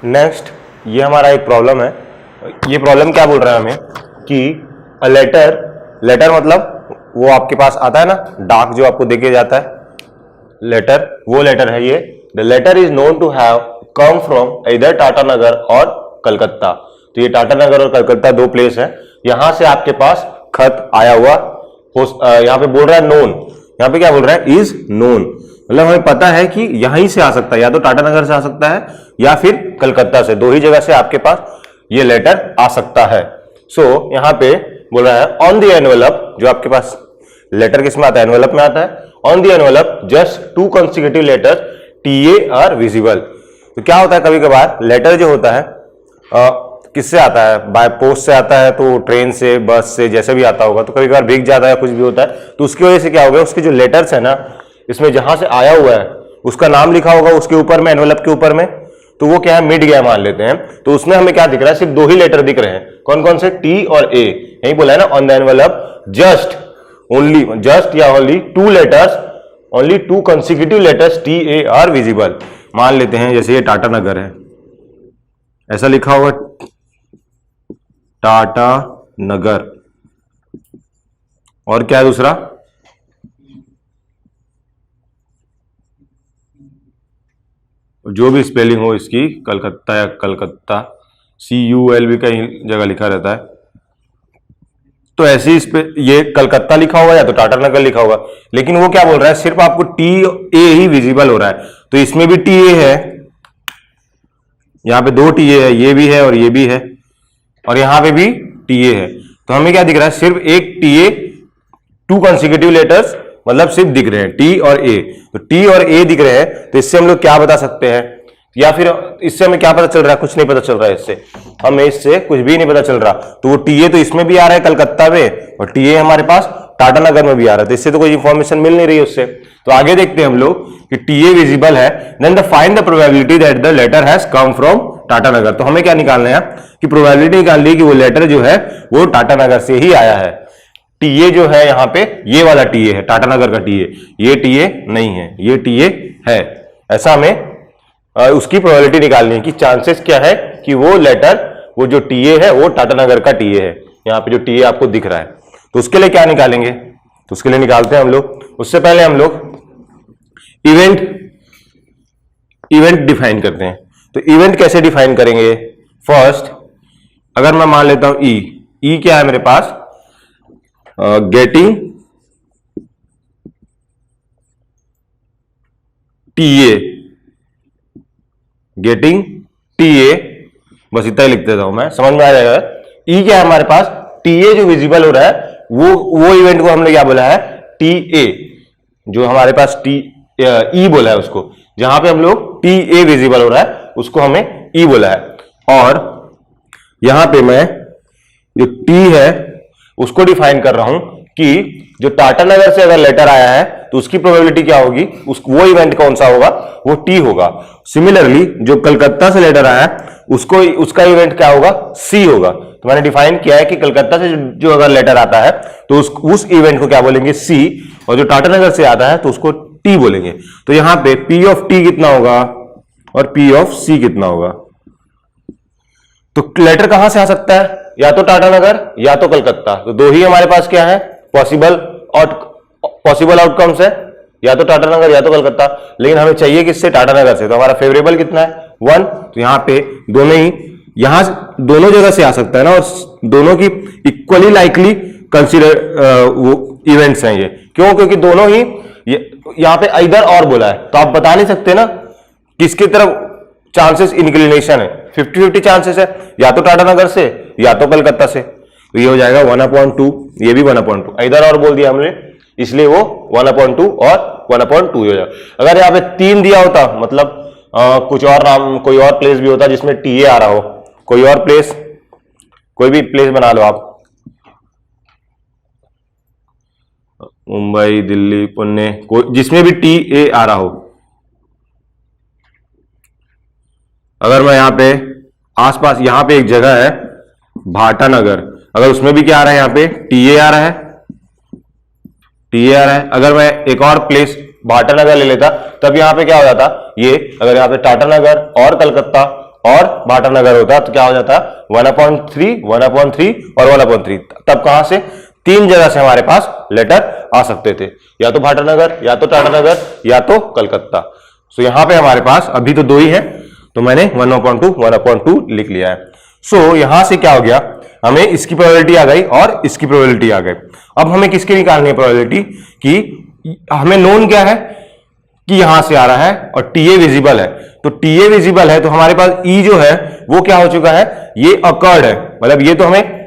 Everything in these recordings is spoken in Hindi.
नेक्स्ट ये हमारा एक प्रॉब्लम है। ये प्रॉब्लम क्या बोल रहा है हमें कि लेटर मतलब वो आपके पास आता है ना, डाक जो आपको देके जाता है लेटर, वो लेटर है ये। The letter is known to have come from इधर टाटानगर और कलकत्ता। तो ये टाटानगर और कलकत्ता दो प्लेस है, यहां से आपके पास खत आया हुआ यहाँ पे बोल रहा है नोन, यहाँ पे क्या बोल रहा है इज नोन, मतलब हमें पता है कि यहीं से आ सकता है, या तो टाटानगर से आ सकता है या फिर कलकत्ता से, दो ही जगह से आपके पास ये लेटर आ सकता है। सो यहाँ पे बोल रहा है ऑन द एनवेलप, जो आपके पास लेटर किसमें आता है, एनवेलप में आता है। On the envelope just 2 consecutive letters TA are visible. तो क्या होता है, कभी कभार लेटर जो होता है किससे आता है, बाय पोस्ट से आता है, तो ट्रेन से, बस से, जैसे भी आता होगा, तो कभी कभार भीग जाता है, कुछ भी होता है, तो उसकी वजह से क्या होगा, उसके जो लेटर्स है ना, इसमें जहां से आया हुआ है उसका नाम लिखा होगा उसके ऊपर में, एनवेलप के ऊपर में, तो वो क्या है मिट गया मान लेते हैं, तो उसमें हमें क्या दिख रहा है, सिर्फ 2 ही लेटर दिख रहे हैं। कौन कौन से, टी और ए। यही बोला है ना on the envelope just only, just या only 2 letters, only 2 consecutive letters TA are visible. मान लेते हैं जैसे ये टाटानगर है, ऐसा लिखा होगा टाटा नगर, और क्या है दूसरा, जो भी स्पेलिंग हो इसकी, कलकत्ता या कलकत्ता, CUL भी कहीं जगह लिखा रहता है, तो ऐसी इस पे ये कलकत्ता लिखा होगा या तो टाटानगर लिखा होगा, लेकिन वो क्या बोल रहा है, सिर्फ आपको TA ही विजिबल हो रहा है, तो इसमें भी TA है, यहां पे 2 TA है, ये भी है और ये भी है, और यहां पे भी TA है, तो हमें क्या दिख रहा है, सिर्फ एक TA 2 consecutive letters मतलब सिर्फ दिख रहे हैं T और A, तो T और A दिख रहे हैं, तो इससे हम लोग क्या बता सकते हैं, या फिर इससे हमें क्या पता चल रहा है, कुछ नहीं पता चल रहा है इससे, हमें इससे कुछ भी नहीं पता चल रहा। तो वो TA तो इसमें भी आ रहा है कलकत्ता में, और TA हमारे पास टाटानगर में भी आ रहा है, तो इससे तो कोई इंफॉर्मेशन मिल नहीं रही है उससे। तो आगे देखते हैं हम लोग कि TA विजिबल है, then the find the probability that the letter has come from Tatanagar. तो हमें क्या निकालना है कि प्रोबेबिलिटी निकालनी है कि वो लेटर जो है वो टाटानगर से ही आया है। TA जो है यहाँ पे ये वाला TA है, टाटानगर का TA, ये TA नहीं है, ये TA है, ऐसा हमें उसकी प्रोबेबिलिटी निकालनी है कि चांसेस क्या है कि वो लेटर, वो जो TA है वो टाटानगर का TA है, यहाँ पे जो TA आपको दिख रहा है। तो उसके लिए क्या निकालेंगे, तो उसके लिए निकालते हैं हम लोग। उससे पहले हम लोग इवेंट डिफाइन करते हैं। तो इवेंट कैसे डिफाइन करेंगे, फर्स्ट अगर मैं मान लेता हूं ई क्या है मेरे पास, गेटिंग TA, गेटिंग TA, बस इतना ही लिख देता हूं मैं, समझ में आ जाएगा। ई क्या है हमारे पास, TA जो विजिबल हो रहा है वो इवेंट को हमने क्या बोला है, TA, जो हमारे पास E बोला है उसको, जहां पे हम लोग TA विजिबल हो रहा है उसको हमें E बोला है। और यहां पे मैं जो T है उसको डिफाइन कर रहा हूं कि जो टाटानगर से अगर लेटर आया है तो उसकी प्रोबेबिलिटी क्या होगी, वो इवेंट कौन सा होगा, वो T होगा। सिमिलरली जो कलकत्ता से लेटर आया है उसका इवेंट क्या होगा, C होगा। तो मैंने डिफाइन किया है कि कलकत्ता से जो अगर लेटर आता है तो उस इवेंट को क्या बोलेंगे, C, और जो टाटानगर से आता है तो उसको T बोलेंगे। तो यहां पे P ऑफ T कितना होगा और P ऑफ C कितना होगा। तो लेटर कहां से आ सकता है, या तो टाटानगर या तो कलकत्ता, तो 2 ही हमारे पास क्या है पॉसिबल आउटकम्स है, या तो टाटानगर या तो कलकत्ता, लेकिन हमें चाहिए किससे, टाटानगर से। तो हमारा फेवरेबल कितना है, 1, तो यहां पे दोनों ही, यहां दोनों जगह से आ सकता है ना, और दोनों की इक्वली लाइकली कंसीडर वो इवेंट्स हैं ये, क्यों, क्योंकि दोनों ही यहां पे इधर और बोला है, तो आप बता नहीं सकते ना किसकी तरफ चांसेस इंक्लिनेशन है, 50-50 चांसेस है, या तो टाटानगर से या तो कलकत्ता से। तो ये हो जाएगा 1/2, ये भी 1/2, इधर और बोल दिया हमने इसलिए वो 1/2 और 1/2 हो जाएगा। अगर यहाँ पे 3 दिया होता, मतलब कुछ और नाम, कोई और प्लेस भी होता जिसमें TA आ रहा हो, कोई और प्लेस, कोई भी प्लेस बना लो आप, मुंबई, दिल्ली, पुणे, जिसमें भी TA आ रहा हो। अगर मैं यहाँ पे आसपास, यहाँ पे एक जगह है भाटानगर, अगर उसमें भी क्या आ रहा है, यहाँ पे TA आ रहा है, TA आ रहा है। अगर मैं एक और प्लेस भाटानगर ले लेता तब यहाँ पे क्या हो जाता, ये अगर यहाँ पे टाटानगर और कलकत्ता और भाटा नगर होता तो क्या हो जाता 1/3, 1/3 और 1/3। तब कहां से, 3 जगह से हमारे पास लेटर आ सकते थे, या तो भाटा नगर, या तो टाटा नगर, या तो कलकत्ता। सो यहां पे हमारे पास अभी तो 2 ही है, तो मैंने 1/2 लिख लिया है। सो यहां से क्या हो गया, हमें इसकी प्रोबेबिलिटी आ गई और इसकी प्रोबेबिलिटी आ गई। अब हमें किसकी निकालनी है प्रोबेबिलिटी, कि हमें नोन क्या है कि यहां से आ रहा है और टीए विजिबल है, तो टीए विजिबल है तो हमारे पास ई जो है वो क्या हो चुका है, ये अकर्ड है, मतलब ये तो हमें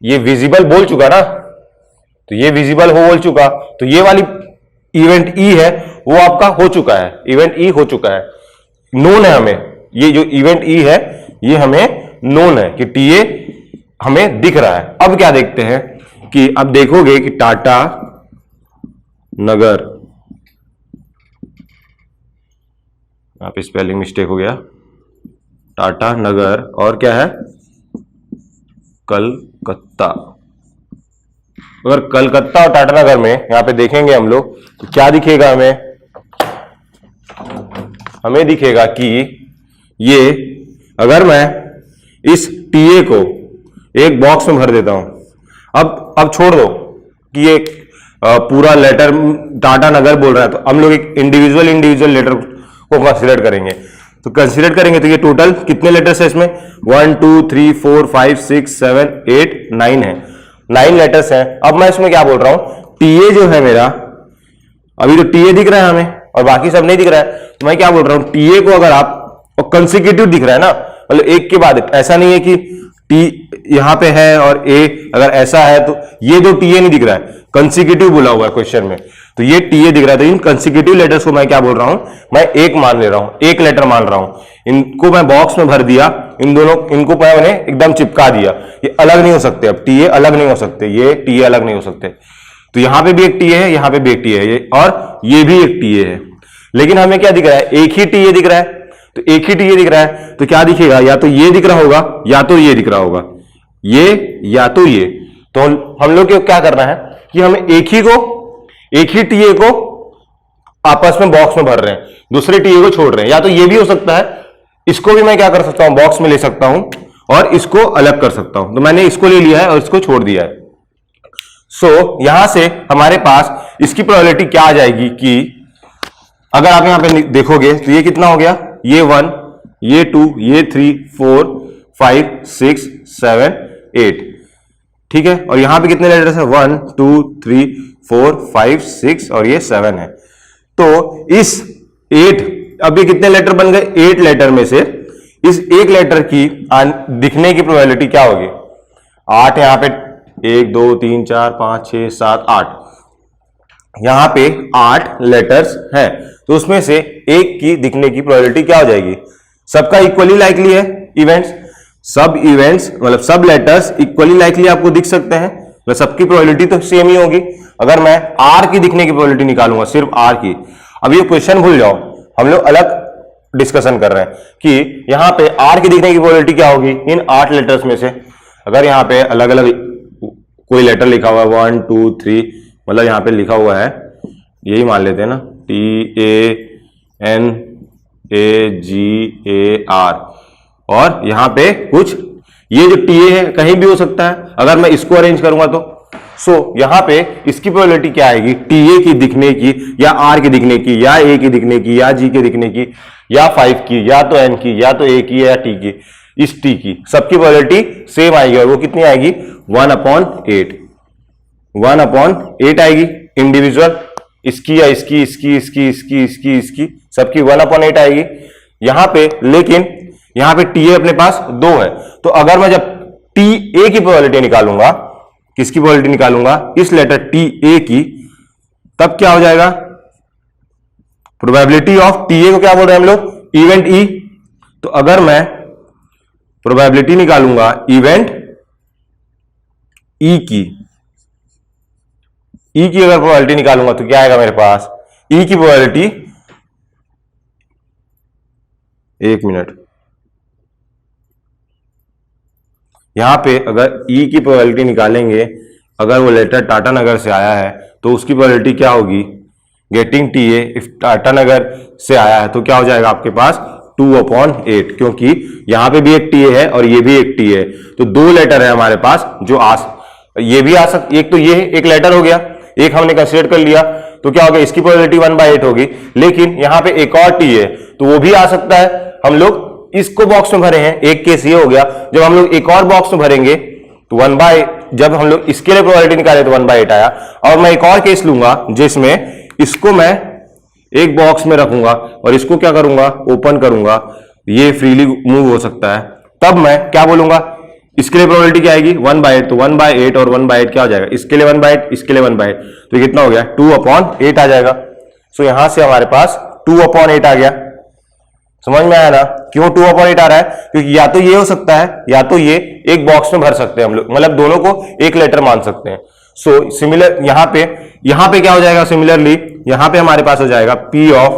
ये विजिबल बोल चुका ना, तो ये विजिबल हो बोल चुका, तो ये वाली इवेंट ई है वो आपका हो चुका है, इवेंट ई हो चुका है, नोन है हमें, ये जो इवेंट ई है ये हमें नोन है कि टीए हमें दिख रहा है। अब क्या देखते हैं कि अब देखोगे कि टाटा नगर, यहाँ पे स्पेलिंग मिस्टेक हो गया, टाटा नगर और क्या है कलकत्ता। अगर कलकत्ता और टाटा नगर में यहां पे देखेंगे हम लोग तो क्या दिखेगा हमें दिखेगा कि ये, अगर मैं इस टीए को एक बॉक्स में भर देता हूं, अब छोड़ दो कि ये पूरा लेटर टाटा नगर बोल रहा है, तो हम लोग एक इंडिविजुअल लेटर को कंसीडर करेंगे, तो ये टोटल कितने लेटर्स है इसमें, 1 2 3 4 5 6 7 8 9 है, 9 लेटर्स हैं। अब मैं इसमें क्या बोल रहा हूं, टीए जो है मेरा, अभी तो टीए दिख रहा है हमें और बाकी सब नहीं दिख रहा है, तो मैं क्या बोल रहा हूं, टीए को अगर आप कंसेक्यूटिव दिख रहा है ना, मतलब एक के बाद, ऐसा नहीं है कि टी यहां पे है और ए अगर ऐसा है, तो ये दो टीए नहीं दिख रहा है, कंसेक्यूटिव बोला हुआ है क्वेश्चन में, तो ये टीए दिख रहा है, तो इन कंसेक्यूटिव लेटर्स को मैं क्या बोल रहा हूं, मैं एक मान ले रहा हूं, एक लेटर मान रहा हूं, इनको मैं बॉक्स में भर दिया, इन दोनों इनको मैंने एकदम चिपका दिया, ये अलग नहीं हो सकते, अब टीए अलग नहीं हो सकते, ये टीए अलग नहीं हो सकते, तो यहां पे भी एक टीए है, यहां पे भी एक टीए है, और ये भी एक टीए है, लेकिन हमें क्या दिख रहा है, एक ही टीए दिख रहा है, तो एक ही टीए दिख रहा है, तो क्या दिखेगा, या तो ये दिख रहा होगा या तो ये दिख रहा होगा, ये या तो ये, तो हम लोग को क्या करना है कि हम एक ही टीए को आपस में बॉक्स में भर रहे हैं, दूसरे टीए को छोड़ रहे हैं, या तो ये भी हो सकता है, इसको भी मैं क्या कर सकता हूं, बॉक्स में ले सकता हूं और इसको अलग कर सकता हूं, तो मैंने इसको ले लिया है और इसको छोड़ दिया है। सो यहां से हमारे पास इसकी प्रोबेबिलिटी क्या आ जाएगी कि अगर आप यहां पे देखोगे तो ये कितना हो गया, ये 1, ये 2, ये 3 4 5 6 7 8, ठीक है, और यहां पे कितने लेटर्स है, 1 2 3 4 5 6 और ये 7 है, तो इस 8, अब ये कितने लेटर बन गए, 8 लेटर में से इस एक लेटर की दिखने की प्रोबेबिलिटी क्या होगी, 8, यहां पे 1 2 3 4 5 6 7 8, यहां पे 8 लेटर्स हैं, तो उसमें से एक की दिखने की प्रोबेबिलिटी क्या हो जाएगी, सबका इक्वली लाइकली है, इवेंट्स सब इवेंट्स मतलब सब लेटर्स इक्वली लाइकली आपको दिख सकते हैं, तो सबकी प्रोबेबिलिटी तो सेम ही होगी। अगर मैं आर की दिखने की प्रोबेबिलिटी निकालूंगा, सिर्फ आर की, अब ये क्वेश्चन भूल जाओ, हम लोग अलग डिस्कशन कर रहे हैं कि यहां पे आर की दिखने की प्रोबेबिलिटी क्या होगी, इन 8 लेटर्स में से अगर यहां पे अलग अलग कोई लेटर लिखा हुआ है 1 2 3, मतलब यहां पे लिखा हुआ है, यही मान लेते हैं ना, TANAGAR, और यहां पे कुछ ये जो टीए है कहीं भी हो सकता है, अगर मैं इसको अरेंज करूंगा तो यहां पे इसकी प्रोबेबिलिटी क्या आएगी, टीए की दिखने की या आर की दिखने की या ए की दिखने की या जी के दिखने की या 5 की या तो एन की या तो ए की या टी की, इस टी की सबकी प्रोबेबिलिटी सेम आएगी, और वो कितनी आएगी 1/8 आएगी, इंडिविजुअल इसकी या इसकी सबकी 1/8 आएगी यहां पे, लेकिन यहां पे टीए अपने पास 2 है, तो अगर मैं जब टी ए की प्रोबेबिलिटी निकालूंगा, किसकी प्रोबेबिलिटी निकालूंगा, इस लेटर टी ए की, तब क्या हो जाएगा, प्रोबेबिलिटी ऑफ टीए को क्या बोल रहे हैं हम लोग, इवेंट ई, तो अगर मैं प्रोबेबिलिटी निकालूंगा इवेंट ई की अगर प्रोबेबिलिटी निकालूंगा तो क्या आएगा मेरे पास, ई की प्रोबेबिलिटी, एक मिनट, यहां पे अगर ई की प्रोबेबिलिटी निकालेंगे, अगर वो लेटर टाटा नगर से आया है तो उसकी प्रोबेबिलिटी क्या होगी, गेटिंग टीए, इफ टाटा नगर से आया है तो क्या हो जाएगा आपके पास 2/8, क्योंकि यहां पे भी एक टीए है और ये भी एक टीए है, तो दो लेटर है हमारे पास जो ये भी आ सकती, एक तो ये एक लेटर हो गया, एक हमने कंसीडर कर लिया, तो क्या हो गया, इसकी प्रोबेबिलिटी 1/8 होगी। लेकिन यहां पे एक और टी है तो वो भी आ सकता है, हम लोग इसको बॉक्स में भरे हैं, एक केस ये हो गया। जब हम लोग एक और बॉक्स में भरेंगे तो जब हम लोग इसके लिए प्रोबेबिलिटी निकाले तो 1/8 आया। और मैं एक और केस लूंगा जिसमें इसको मैं एक बॉक्स में रखूंगा और इसको क्या करूंगा, ओपन करूंगा, ये फ्रीली मूव हो सकता है, तब मैं क्या बोलूंगा, इसके लिए प्रोबेबिलिटी क्या आएगी 1/8, तो 1/8 और 1/8 क्या हो जाएगा, इसके लिए 1/8, इसके लिए 1/8, तो ये कितना हो गया 2/8 आ जाएगा। सो यहां से हमारे पास 2/8 आ गया। समझ में आया ना, क्यों 2/8 आ रहा है, क्योंकि या तो ये हो सकता है या तो ये एक बॉक्स में भर सकते हैं हम लोग, मतलब दोनों को एक लेटर मान सकते हैं। सो सिमिलर यहां पे क्या हो जाएगा, सिमिलरली यहां पे हमारे पास हो जाएगा P ऑफ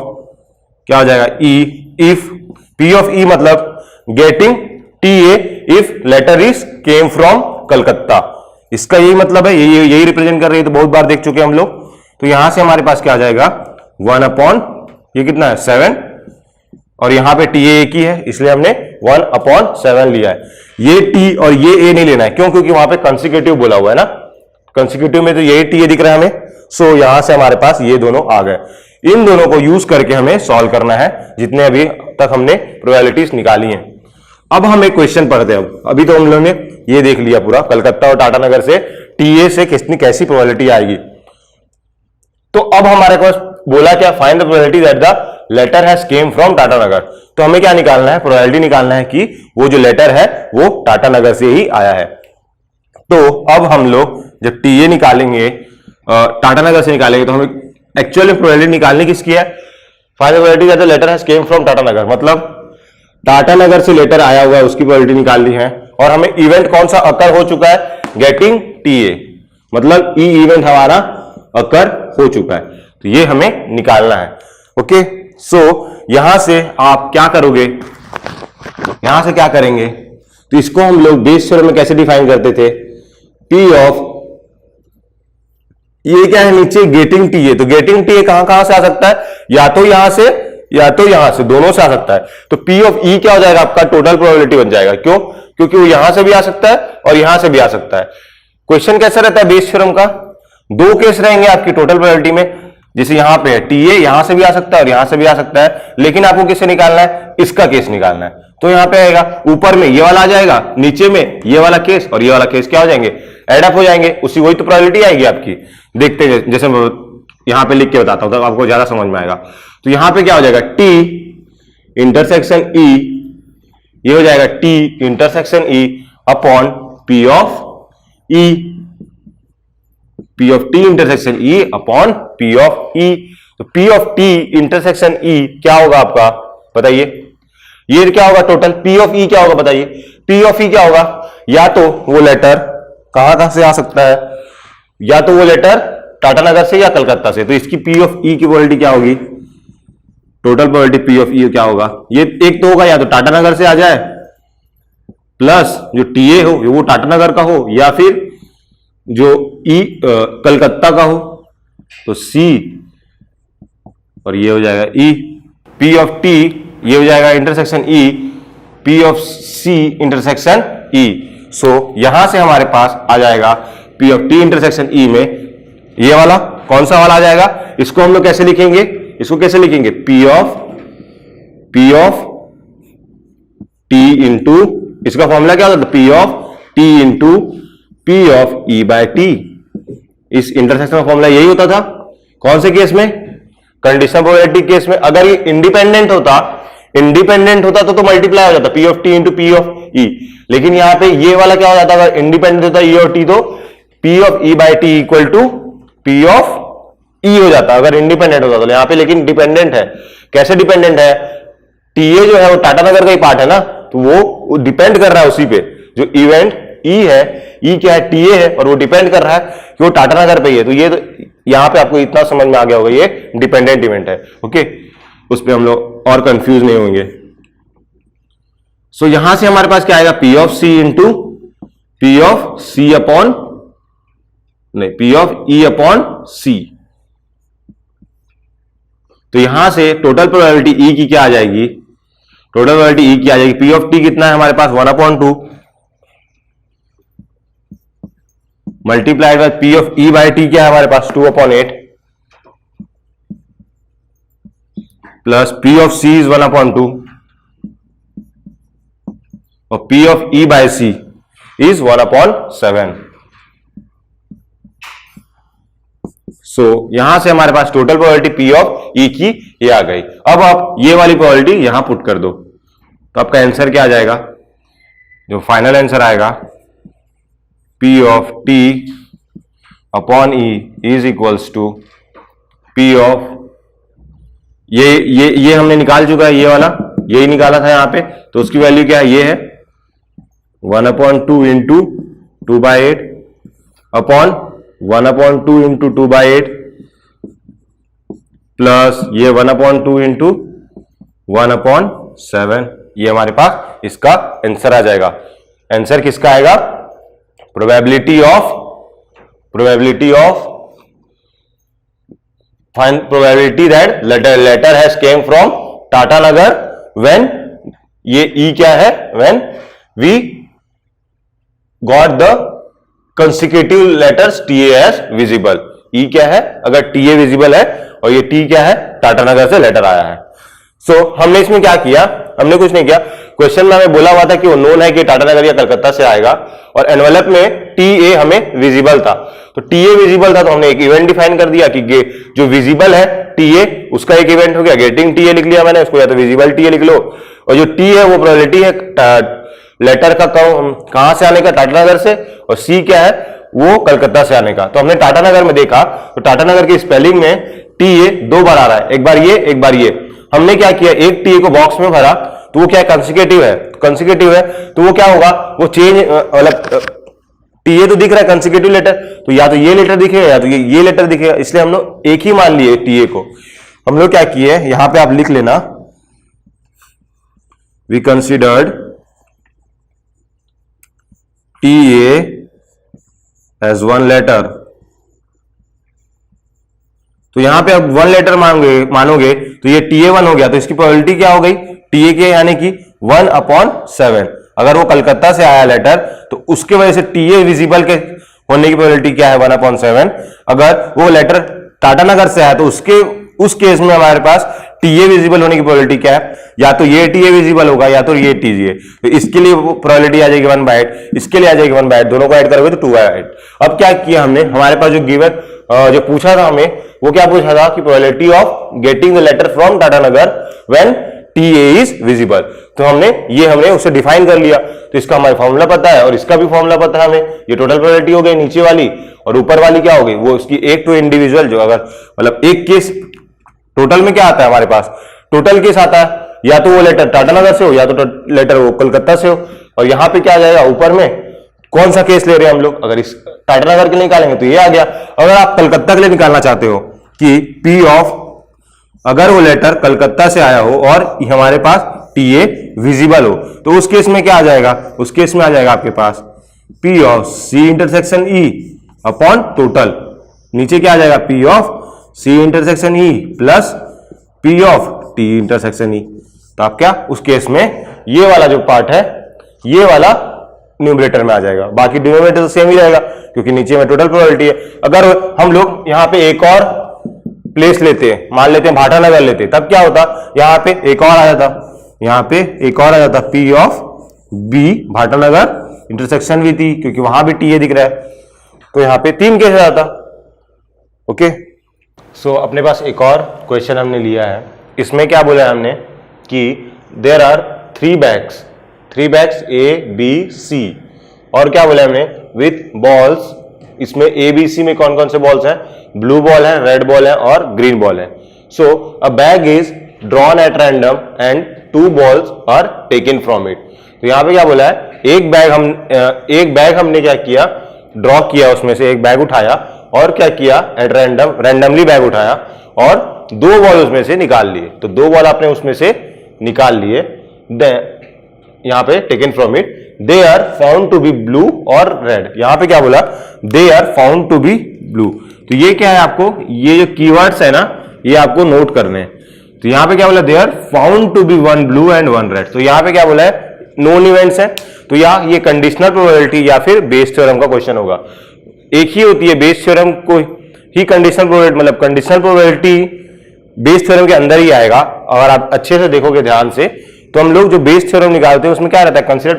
क्या हो जाएगा E, if P of E मतलब getting TA if letter is came from Calcutta, इसका यही मतलब है, यही रिप्रेजेंट कर रही है, तो बहुत बार देख चुके हैं हम लोग। तो यहां से हमारे पास क्या आ जाएगा 1/ ये कितना है 7, और यहां पे TA एक ही है इसलिए हमने 1/7 लिया है। ये T और ये A नहीं लेना है, क्यों, क्योंकि वहां पे कंसेक्यूटिव बोला हुआ है ना, कंसेक्यूटिव में तो यही TA दिख रहा है हमें। सो यहां से हमारे पास ये दोनों आ गए। इन दोनों को यूज करके हमें सॉल्व करना है जितने अभी तक हमने प्रोबेबिलिटीज निकाली हैं। अब हम एक क्वेश्चन पढ़ते हैं। अभी तो हम लोगों ने ये देख लिया पूरा, कलकत्ता और टाटानगर से टीए से कैसी प्रोबेबिलिटी आएगी। तो अब हमारे पास बोला क्या, find the probability that the letter has came from Tatanagar. तो हमें क्या निकालना है, प्रोबेबिलिटी निकालना है कि वो जो लेटर है वो टाटानगर से ही आया है। तो अब हम लोग जब टीए निकालेंगे, टाटानगर से निकालेंगे, तो हमें एक्चुअली प्रोबेबिलिटी निकालनी किसकी है, find the probability that the letter has came from Tatanagar, मतलब टाटानगर से लेटर आया हुआ है उसकी प्रोबेबिलिटी निकालनी है। और हमें इवेंट कौन सा अकर हो चुका है, गेटिंग टीए, मतलब ई इवेंट हमारा अकर हो चुका है, तो ये हमें निकालना है। ओके, सो यहां से आप क्या करोगे, यहां से क्या करेंगे, तो इसको हम लोग बेस थ्योरम में कैसे डिफाइन करते थे, P ऑफ ये क्या है नीचे गेटिंग टीए, तो गेटिंग टीए कहां से आ सकता है, या तो यहां से या तो यहां से, दोनों से आ सकता है। तो P ऑफ E क्या हो जाएगा, आपका टोटल प्रोबेबिलिटी बन जाएगा। क्यों, क्योंकि वो यहां से भी आ सकता है और यहां से भी आ सकता है। क्वेश्चन कैसा रहता है बेस थ्योरम का, दो केस रहेंगे आपकी टोटल प्रोबेबिलिटी में, जैसे यहां पे टीए यहां से भी आ सकता है और यहां से भी आ सकता है, लेकिन आपको किससे निकालना है, इसका केस निकालना है। तो यहां पे आएगा, ऊपर में ये वाला आ जाएगा, नीचे में ये वाला केस और ये वाला केस क्या हो जाएंगे, एड अप हो जाएंगे, उसी वही तो प्रोबेबिलिटी आएगी आपकी। देखते हैं, जैसे यहां पे लिख के बताता हूं तो आपको ज्यादा समझ में आएगा। तो यहां पे क्या हो जाएगा, T इंटरसेक्शन E, ये हो जाएगा T intersection E upon P of E, P of T intersection E upon P of E। तो P of T intersection E क्या होगा आपका, बताइए, ये क्या होगा टोटल, P ऑफ E क्या होगा बताइए, P ऑफ E क्या होगा, या तो वो लेटर कहां से आ सकता है, या तो वो लेटर टाटानगर से या कलकत्ता से, तो इसकी P ऑफ E की प्रोबेबिलिटी क्या होगी, total probability P of E क्या होगा, ये एक तो होगा या तो टाटानगर से आ जाए प्लस जो टीए हो वो टाटानगर का हो, या फिर जो कलकत्ता का हो, तो C और ये हो जाएगा E, P ऑफ T ये हो जाएगा intersection E, P of C intersection E। सो यहां से हमारे पास आ जाएगा P of T intersection E में ये वाला कौन सा वाला आ जाएगा, इसको हम लोग कैसे लिखेंगे, इसको कैसे लिखेंगे, P ऑफ T इंटू, इसका फॉर्मूला क्या होता है, P of T into P of E by T। इस इंटरसेक्शन का फॉर्मूला यही होता था, कौन से केस में, कंडीशनल प्रोबेबिलिटी केस में। अगर ये इंडिपेंडेंट होता तो मल्टीप्लाई हो जाता P of T into P of E, लेकिन यहां पे ये वाला क्या हो जाता, अगर इंडिपेंडेंट होता E और T तो P of E by T equal to P of E हो जाता अगर इंडिपेंडेंट होता। तो यहाँ पे लेकिन डिपेंडेंट है, कैसे डिपेंडेंट है, टीए जो है वो टाटानगर का ही पार्ट है ना, तो वो डिपेंड कर रहा है उसी पे, जो इवेंट E है, E क्या है, टीए है, और वो डिपेंड कर रहा है कि वो टाटानगर पे ही है। तो ये तो यहां पे आपको इतना समझ में आ गया होगा, ये डिपेंडेंट इवेंट है। ओके, उस पर हम लोग और कंफ्यूज नहीं होंगे। सो यहां से हमारे पास क्या आएगा, P of C into P of C upon नहीं P of E upon C। तो यहां से टोटल प्रोबेबिलिटी E की क्या आ जाएगी, टोटल प्रोबेबिलिटी ई की आ जाएगी। पी ऑफ टी कितना है हमारे पास 1/2 multiplied by P of E by T क्या है हमारे पास 2/8 plus P of C is 1/2 और P of E by C is 1/7। So यहां से हमारे पास total probability P of E की ये आ गई। अब आप ये वाली प्रोबेबिलिटी यहां पुट कर दो तो आपका आंसर क्या आ जाएगा, जो फाइनल आंसर आएगा P of T upon E is equals to P of ये हमने निकाल चुका है, ये वाला यही निकाला था यहां पे, तो उसकी वैल्यू क्या है, ये है 1/2 इंटू 2/8 अपॉन 1/2 इंटू 2/8 प्लस ये 1/2 इंटू 1/7। ये हमारे पास इसका आंसर आ जाएगा। आंसर किसका आएगा, probability of find probability that letter has came from Tata Nagar when ये ई क्या है, when we got the consecutive letters TA as visible. E क्या है, अगर टीए विजिबल है और ये टी क्या है, टाटा नगर से लेटर आया है। सो हमने इसमें क्या किया, हमने कुछ नहीं किया। क्वेश्चन में हमें बोला हुआ था कि वो नोन है कि टाटा नगर या कलकत्ता से आएगा और एनवेलप में टीए हमें विजिबल था, तो टीए विजिबल था तो हमने एक इवेंट डिफाइन कर दिया कि जो विजिबल है टीए उसका एक इवेंट हो गया, गेटिंग टीए लिख लिया मैंने उसको, या तो विजिबल टीए लिख लो। और जो टी है वो प्रोबेबिलिटी है लेटर का कहां से आने का, टाटा नगर से, और सी क्या है वो कलकत्ता से आने का। तो हमने टाटा नगर में देखा तो टाटा नगर की स्पेलिंग में टीए 2 बार आ रहा है, एक बार ये एक बार ये। हमने क्या किया, एक टीए को बॉक्स में भरा तो वो क्या है, कंसेक्यूटिव है, कंसेक्यूटिव है तो वो क्या होगा, वो चेंज मतलब टीए तो दिख रहा है कंसेक्यूटिव लेटर, तो या तो ये लेटर दिखेगा या तो ये लेटर दिखेगा, इसलिए हम लोग एक ही मान लिए टीए को। हम लोग क्या किए, यहां पे आप लिख लेना, we considered TA as 1 letter. तो यहां पे अब 1 लेटर मानोगे तो ये TA1 हो गया, तो इसकी प्रोबेबिलिटी क्या हो गई, TA के यानी कि 1/7। अगर वो कलकत्ता से आया लेटर तो उसके वजह से TA विजिबल के होने की प्रोबेबिलिटी क्या है, 1/7। अगर वो लेटर टाटा नगर से आया तो उस केस में हमारे पास टीए विजिबल होने की प्रोबेबिलिटी क्या है, या तो ये टीए विजिबल होगा या तो ये टीए। तो इसके लिए प्रोबेबिलिटी आ जाएगी 1/8, इसके लिए आ जाएगी 1/8, दोनों को ऐड करोगे तो 2/8। अब क्या किया हमने, हमारे पास जो गिवन जो पूछा था हमें, वो क्या पूछा था कि probability of getting the letter from Tata Nagar when TA is visible. तो हमने उसे डिफाइन कर लिया, तो इसका हमारा फॉर्मूला पता है और इसका भी फॉर्मूला पता है हमें। ये टोटल प्रोबेबिलिटी हो गई नीचे वाली, और ऊपर वाली क्या हो गई, वो उसकी एक टू इंडिविजुअल, जो अगर मतलब एक केस टोटल में क्या आता है हमारे पास, टोटल केस आता है, या तो वो लेटर टाटा नगर से हो या तो लेटर वो कलकत्ता से हो। और यहां पे क्या आ जाएगा, ऊपर में कौन सा केस ले रहे हैं हम लोग, अगर इस टाटा नगर के लिए निकालेंगे तो ये आ गया। अगर आप कलकत्ता के लिए निकालना चाहते हो कि पी ऑफ, अगर वो लेटर कलकत्ता से आया हो और हमारे पास टीए विजिबल हो, तो उस केस में क्या आ जाएगा, उस केस में आ जाएगा आपके पास P of C intersection E upon total. नीचे क्या आ जाएगा, P of C intersection E plus P of T intersection E. तो आप क्या उस केस में ये वाला जो पार्ट है ये वाला न्यूमरेटर में आ जाएगा, बाकी डिनोमिनेटर तो सेम ही रहेगा क्योंकि नीचे में टोटल प्रोबेबिलिटी है। अगर हम लोग यहां पे एक और प्लेस लेते हैं, मान लेते हैं भाटा नगर लेते, तब क्या होता, यहां पे एक और आ जाता, यहां पे एक और आ जाता पी ऑफ बी भाटा नगर इंटरसेक्शन भी थी क्योंकि वहां भी टीए दिख रहा है, तो यहां पे 3 केस आ जाता। ओके, सो अपने पास एक और क्वेश्चन हमने लिया है। इसमें क्या बोला है हमने कि there are 3 bags A B C, और क्या बोला हमने विथ बॉल्स। इसमें A B C में कौन कौन से बॉल्स हैं, ब्लू बॉल है, रेड बॉल है और ग्रीन बॉल है। So a bag is drawn at random and 2 balls are taken from it. तो यहां पे क्या बोला है, एक बैग हमने क्या किया, ड्रॉ किया, उसमें से एक बैग उठाया और क्या किया, एट रैंडमली बैग उठाया और 2 बॉल उसमें से निकाल लिए। तो 2 बॉल आपने उसमें से निकाल लिए, यहां पे taken from it, they are found to be blue और रेड। यहां पे क्या बोला, they are found to be blue. तो ये क्या है, आपको ये जो कीवर्ड्स है ना, ये आपको नोट करने हैं। तो यहां पे क्या बोला, there found to be one blue and one red. तो यहां पे क्या बोला है, नोन इवेंट्स है, तो या ये कंडीशनल प्रोबेबिलिटी या फिर बेस थ्योरम का क्वेश्चन होगा। एक ही होती है बेस थ्योरम को ही कंडीशनल प्रोबेबिलिटी, मतलब कंडीशनल प्रोबेबिलिटी बेस थ्योरम के अंदर ही आएगा। अगर आप अच्छे से देखोगे ध्यान से, तो हम लोग जो बेस थ्योरम निकालते हैं उसमें क्या रहता है, कंसिडर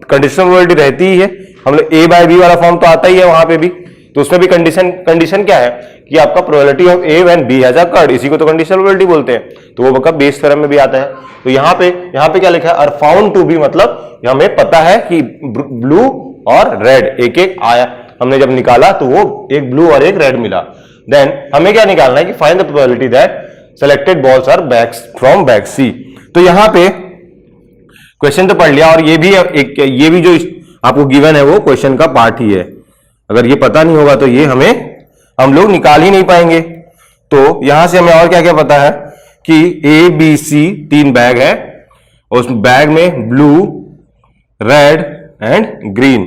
कंडीशनल प्रोबेबिलिटी रहती ही है। हम लोग ए बाय बी वाला फॉर्म तो आता ही है वहां पे भी, तो उसमें भी कंडीशन क्या है कि आपका probability of A when B has occurred, इसी को तो कंडीशनल प्रोबेबिलिटी बोलते हैं, तो वो कब बेस थ्योरम में भी आता है। तो यहाँ पे क्या लिखा है, आर फाउंड टू बी, मतलब हमें पता है कि ब्लू और रेड एक एक आया, हमने जब निकाला तो वो एक ब्लू और एक रेड मिला। देन हमें क्या निकालना है कि find the probability that selected balls are bags from bag C. तो यहां पे क्वेश्चन तो पढ़ लिया, और ये भी जो आपको गिवन है वो क्वेश्चन का पार्ट ही है। अगर ये पता नहीं होगा तो ये हम लोग निकाल ही नहीं पाएंगे। तो यहां से हमें और क्या क्या पता है कि ए बी सी 3 बैग है, और उस बैग में blue red and green,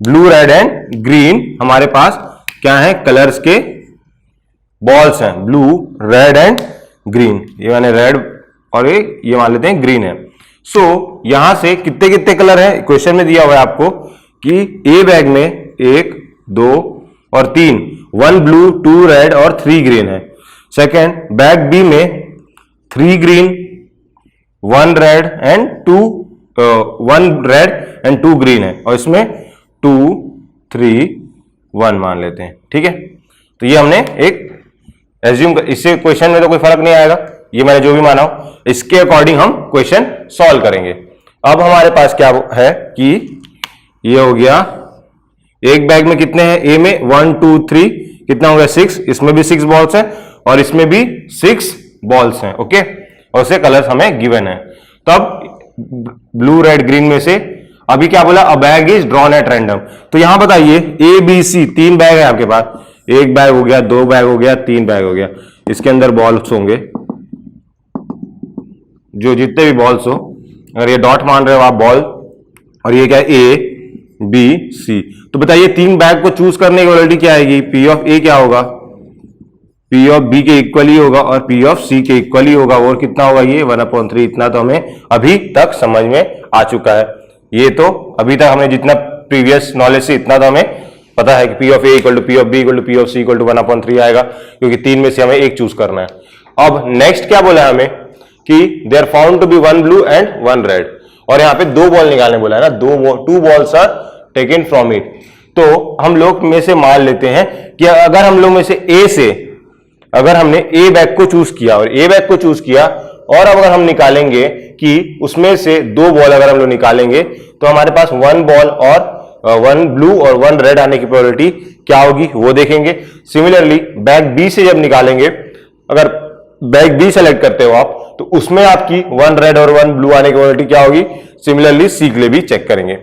blue red and green हमारे पास क्या है, कलर्स के बॉल्स हैं, ब्लू रेड एंड ग्रीन। ये माने रेड और ये मान लेते हैं ग्रीन है। सो यहां से कितने कितने कलर हैं, क्वेश्चन में दिया हुआ है आपको कि ए बैग में 1 2 और 3, 1 ब्लू 2 रेड और 3 ग्रीन है। सेकेंड बैग बी में 3 ग्रीन 1 रेड एंड 2 ग्रीन है, और इसमें 2 3 1 मान लेते हैं, ठीक है। तो ये हमने एक एज्यूम, इससे क्वेश्चन में तो कोई फर्क नहीं आएगा, ये मैंने जो भी माना हो इसके अकॉर्डिंग हम क्वेश्चन सॉल्व करेंगे। अब हमारे पास क्या है कि ये हो गया, एक बैग में कितने हैं, ए में 1 2 3, कितना हो गया 6, इसमें भी 6 बॉल्स हैं और इसमें भी 6 बॉल्स हैं, ओके। और उससे कलर्स हमें गिवन है। तब ब्लू रेड ग्रीन में से अभी क्या बोला, अ bag is drawn at random. तो यहां बताइए ए बी सी 3 बैग है आपके पास, एक बैग हो गया, 2 बैग हो गया, 3 बैग हो गया, इसके अंदर बॉल्स होंगे, जो जितने भी बॉल्स हो, अगर ये डॉट मान रहे हो आप बॉल, और ये क्या है ए बी सी। तो बताइए 3 बैग को चूज करने की प्रोबेबिलिटी क्या आएगी, पी ऑफ ए क्या होगा, पी ऑफ बी के इक्वल ही होगा और पी ऑफ सी के इक्वल ही होगा, और कितना होगा ये 1/3। इतना तो हमें अभी तक समझ में आ चुका है। ये तो अभी तक हमने जितना प्रीवियस नॉलेज से इतना तो हमें पता है कि P of A equal to P of B equal to P of C equal to 1/3 आएगा, क्योंकि 3 में से हमें एक चूज करना है। अब नेक्स्ट क्या बोला है हमें कि there found to be 1 blue and 1 red, और यहाँ पे 2 बॉल निकालने बोला है ना, 2 balls are taken from it. तो हम लोग में से मान लेते हैं कि अगर हम लोग में से ए से, अगर हमने ए बैग को चूज किया और ए बैग को चूज किया, और अब अगर हम निकालेंगे कि उसमें से 2 बॉल अगर हम लोग निकालेंगे, तो हमारे पास 1 बॉल और 1 ब्लू और 1 रेड आने की प्रोबेबिलिटी क्या होगी वो देखेंगे। सिमिलरली बैग बी से जब निकालेंगे, अगर बैग बी सेलेक्ट करते हो आप, तो उसमें आपकी 1 रेड और 1 ब्लू आने की प्रोबेबिलिटी क्या होगी, सिमिलरली सी के लिए भी चेक करेंगे।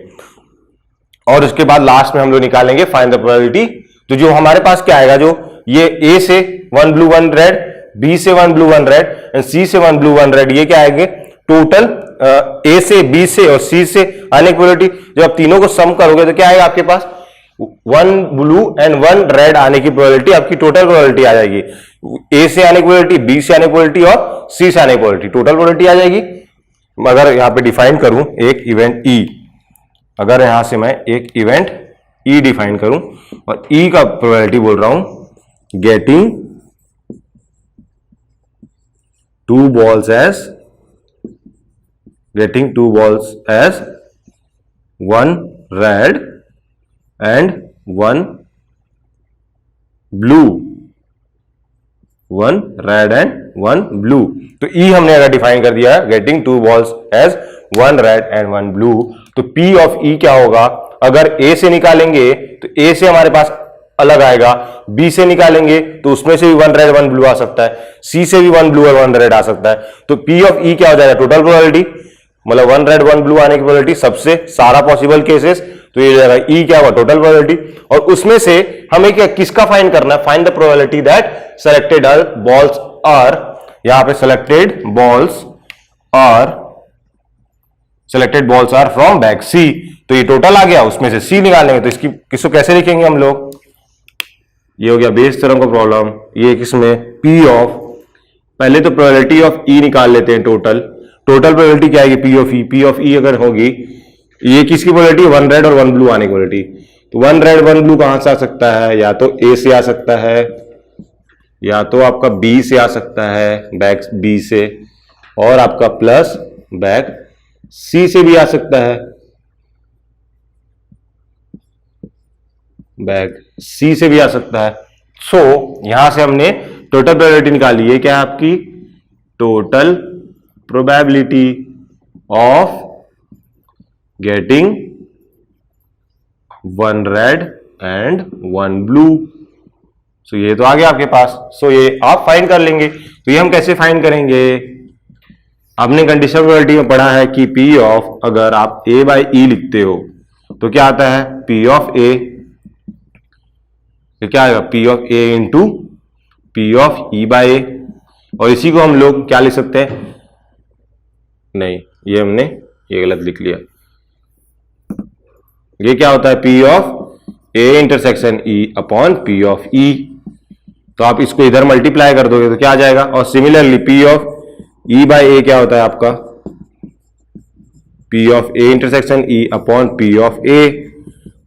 और उसके बाद लास्ट में हम लोग निकालेंगे फाइंड द प्रोबेबिलिटी। तो जो हमारे पास क्या आएगा, जो ये ए से 1 ब्लू 1 रेड, बी से 1 ब्लू 1 रेड एंड सी से 1 ब्लू 1 रेड, ये क्या आएंगे टोटल ए से बी से और सी से आने की प्रोबेबिलिटी। जब आप तीनों को सम करोगे तो क्या आएगा आपके पास, 1 ब्लू एंड 1 रेड आने की प्रोबेबिलिटी, आपकी टोटल प्रोबेबिलिटी आ जाएगी। ए से आने की प्रोबेबिलिटी, बी से आने की प्रोबेबिलिटी और सी से आने की प्रोबेबिलिटी, टोटल प्रोबेबिलिटी आ जाएगी। अगर यहां पे डिफाइन करूं एक इवेंट ई, अगर यहां से मैं एक इवेंट ई डिफाइन करूं, और ई का प्रोबेबिलिटी बोल रहा हूं getting 2 balls as 1 red and 1 blue, 1 red and 1 blue। तो ई हमने अगर डिफाइन कर दिया getting 2 balls as 1 red and 1 blue, तो P ऑफ E क्या होगा, अगर A से निकालेंगे तो A से हमारे पास अलग आएगा, बी से निकालेंगे तो उसमें से भी 1 रेड 1 ब्लू आ सकता है, सी से भी 1 ब्लू और 1 रेड आ सकता है। तो पी ऑफ ई क्या हो जाएगा, टोटल प्रोबेबिलिटी, मतलब 1 रेड 1 ब्लू आने की प्रोबेबिलिटी सबसे सारा पॉसिबल केसेस, तो ये जाएगा ई क्या होगा टोटल प्रोबेबिलिटी। और उसमें से हमें क्या किसका फाइंड करना है, find the probability that selected balls are, यहां पे selected balls are from bag C. तो ये टोटल आ गया, उसमें से सी निकालेंगे, तो इसकी किसको कैसे लिखेंगे हम लोग, ये हो गया बेस थ्योरम का प्रॉब्लम। ये किसमें, P ऑफ पहले तो प्रोबेबिलिटी ऑफ ई निकाल लेते हैं। टोटल प्रोबेबिलिटी क्या आएगी? P of E. P of E अगर होगी, ये किसकी प्रोबेबिलिटी? वन रेड और वन ब्लू आने की प्रोबेबिलिटी। तो वन रेड वन ब्लू कहां से आ सकता है? या तो ए से आ सकता है, या तो आपका बी से आ सकता है, बैक बी से, और आपका प्लस बैक सी से भी आ सकता है, बैक सी से भी आ सकता है। सो यहां से हमने टोटल प्रोबेबिलिटी निकाली है। क्या है आपकी? Total probability of getting one red and one blue. So ये तो आ गया आपके पास। सो ये आप फाइंड कर लेंगे। तो ये हम कैसे फाइंड करेंगे? आपने कंडीशनल प्रोबेबिलिटी में पढ़ा है कि पी ऑफ, अगर आप ए बाई ई लिखते हो तो क्या आता है? पी ऑफ ए, क्या आएगा? P of A into P of E by A. और इसी को हम लोग क्या लिख सकते हैं? नहीं, ये हमने ये गलत लिख लिया। ये क्या होता है? P of A intersection E upon P of E. तो आप इसको इधर मल्टीप्लाई कर दोगे तो क्या आ जाएगा? और similarly P of E by A क्या होता है आपका? P of A intersection E upon P of A.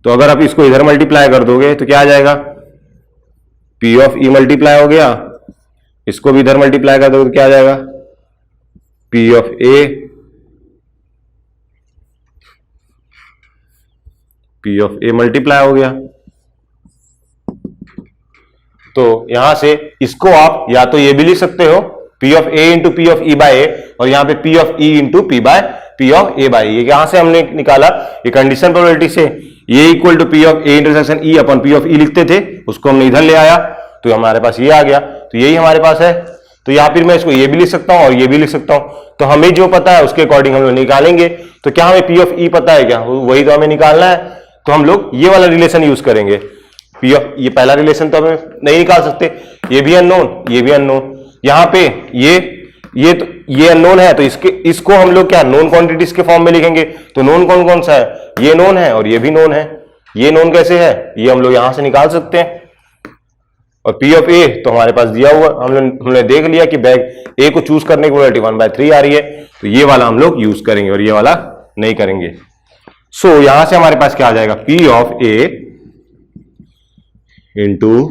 तो अगर आप इसको इधर मल्टीप्लाई कर दोगे तो क्या आ जाएगा? पी ऑफ ई मल्टीप्लाई हो गया, इसको भी इधर मल्टीप्लाई कर दोगे तो क्या आ जाएगा? P of A, P of A multiply हो गया। तो यहां से इसको आप या तो ये भी लिख सकते हो, P of A into P of E by A, और यहां पे P of E into P of A by. ये यहां से हमने निकाला ये कंडीशन प्रोबेबिलिटी से, ये equal to P of A intersection E upon P of E लिखते थे, उसको हमने इधर ले आया तो हमारे पास ये आ गया। तो यही हमारे पास है। तो यहां फिर मैं इसको ये भी लिख सकता हूं और ये भी लिख सकता हूं। तो हमें जो पता है उसके अकॉर्डिंग हम लोग निकालेंगे। तो क्या हमें पी ऑफ ई पता है क्या? वही तो हमें निकालना है। तो हम लोग ये वाला रिलेशन यूज करेंगे। पी ऑफ, ये पहला रिलेशन तो हमें नहीं निकाल सकते, ये भी अननोन, ये भी अननोन। यहां पे ये अननोन है तो इसको हम लोग क्या नोन क्वांटिटीज के फॉर्म में लिखेंगे। तो नोन कौन कौन सा है? ये नोन है और ये भी नोन है। ये नोन कैसे है? ये हम लोग यहां से निकाल सकते हैं। और पी ऑफ ए तो हमारे पास दिया हुआ, हमने देख लिया कि बैग ए को चूज करने की प्रोबेबिलिटी 1/3 आ रही है। तो ये वाला हम लोग यूज करेंगे और ये वाला नहीं करेंगे। सो यहां से हमारे पास क्या आ जाएगा? P of A into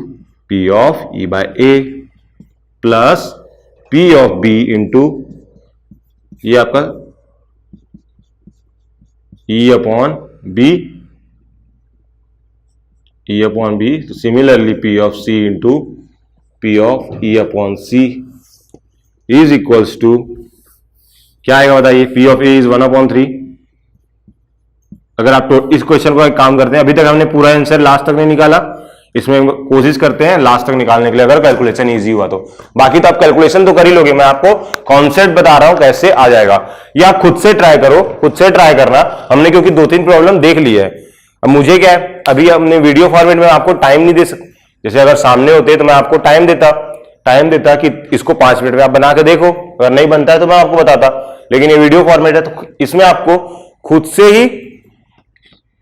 P of E by A plus P of B into ये आपका E upon B, E upon B. तो similarly P of C into P of E upon C is equals to क्या आएगा बताइए? P of A is 1/3। अगर आप तो इस क्वेश्चन को एक काम करते हैं, अभी तक हमने पूरा आंसर लास्ट तक नहीं निकाला, इसमें कोशिश करते हैं लास्ट तक निकालने के लिए, अगर कैलकुलेशन इजी हुआ तो। बाकी तो आप कैलकुलेशन तो कर ही लोगे, मैं आपको कॉन्सेप्ट बता रहा हूं कैसे आ जाएगा। या आप खुद से ट्राई करो, खुद से ट्राई करना। हमने क्योंकि 2-3 प्रॉब्लम देख ली है। अब मुझे क्या है, अभी हमने वीडियो फॉर्मेट में आपको टाइम नहीं दे सकते। जैसे अगर सामने होते तो मैं आपको टाइम देता कि इसको 5 मिनट में आप बना के देखो, अगर नहीं बनता है तो मैं आपको बताता। लेकिन ये वीडियो फॉर्मेट है तो इसमें आपको खुद से ही